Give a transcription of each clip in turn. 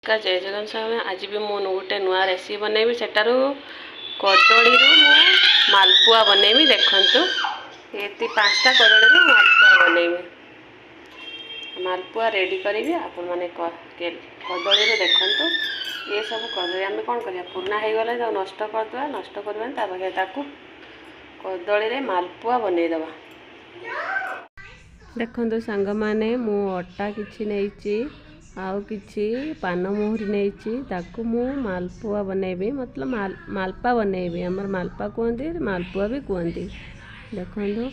का जय जगन साहब आज भी मु गोटे नुआ रेसिपी बनैबी सेटारू कदली मालपुआ बनैबी देखंतु ये 5टा कदली मालपुआ बनैबी मालपुआ रेडी करी आपण माने कदली देखंतु ये सब कदली आम कौन करिया पुराना हो गले नष्ट करदे नष्ट करवा कदली मालपुआ बनईदबा देखंतु सांग माने मु अटा किछि नैची आउ किछि पान मोहरी नैची ताकू मु मालपुआ बनैबी मतलब मालपा बनैबी हमर मालपा कहंती मालपुआ भी कहंती देखंतु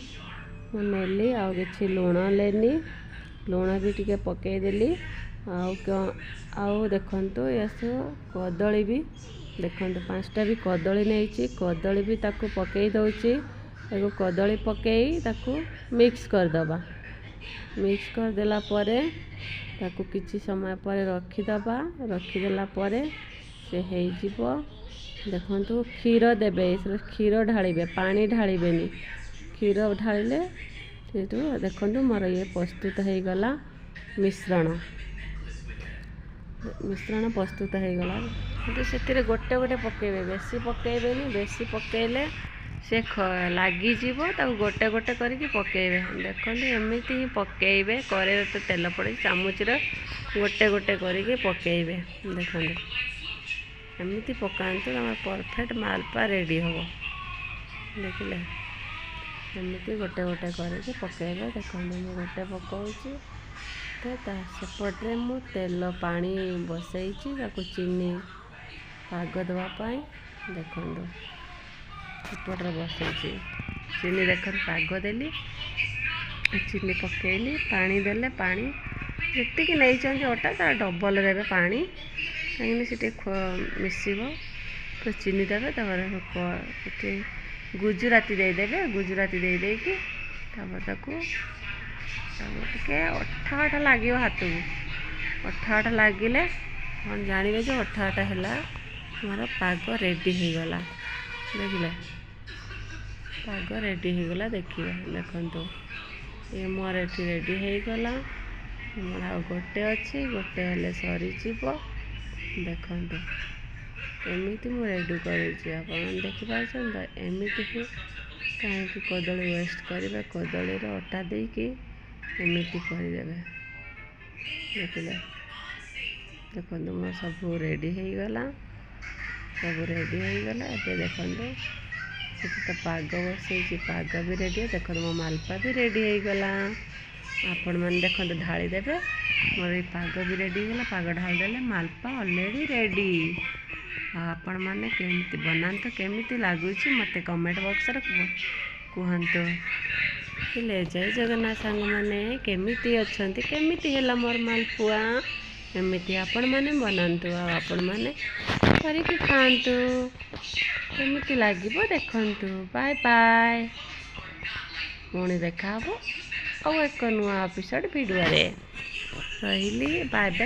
मु नेली आउ किछि लूण लेनी लूण भी टिके पकै देली आउ देखंतु यसो कदली भी देखंतु 5टा भी कदली नैची कदली भी ताकू पकै दउची एगो कदली पकै ताकू मिक्स कर दबा मिक्स कर देला परे ताकू किछि समय पर रखिदेला परे से हेजिबो देखंतु क्षीर देबे क्षीर ढालिबे पानी ढालिबेनी क्षीर ढालिले सेटू देखंतु मोर ये प्रस्तुत हो गला मिश्रण प्रस्तुत हो गला तो सेतिरे गोटे गोटे पकेबे बेसी पकेबेनी बेसी पकेले से लगी जीवो ताकू गोटे गोटे करके पकेबे देखंतु एमिति ही पकेबे करे तो तेल पड़े चामच गोटे गोटे करके पकेबे देखंतु एमिति पकांतु हम परफेक्ट मालपा रेडी हो देखिले एमिति गोटे गोटे करके पकेबे देखंतु मु गोटे पकाउची तो सेपटे मु तेल पानी बसैची ताकू चीनी पाग देवा पाई देखंतु सेपटे बसैची चीनी देखन पाग देली चीनी पकेली पानी देले पानी जेतिकी नहीं अटा तार डबल देवे पानी कहीं से मिसिब तो चीनी देवे तापर गुजराती देदेवे गुजराती देदेकी तापर टे अठा अठा लगे हाथ को अठा अठा लगिले हम जानवे जो अठा अठा है मोर पाग रेडी हो गला देखिले पाग रेडी हो गला देखिए देखंतु ये मोर एठी रेडी हो गला मोर आ गोटे अच्छी गोटे हेले सरी जीवो देखंतु एमिति मु रेडी करूची आपन देखि पाछन त एमिति ही काहे कि कदली वेस्ट करिवे कदली रो अटा दे कि एमिति करि देबे देखिले देखंतु मोर सब रेडी हो गला सब रेडी हो गला ए देखंतु तो पाग बसई पाग भी रेडी देख मो मालपा भी रेडी हो गला आपण मैंने देखते ढाली देवे मोर ये पाग भी रेडी गला पाग ढाल देले मालपा ऑलरेडी रेडी आपण मैंने केमती बनाते केमिति लगुच मत कमेंट बॉक्स रे कहतु ले जय जगन्नाथ सांग मैंने केमिति अच्छंती केमिति हैला मोर मालपुआ एमिति आपण मैंने बनातु आपण मैंने करके खातु केमिति लागिबो देखंतु बाय बाय पुणी देखा और एक नुआ एपिसोड वीडियो रे रही बाय बाय।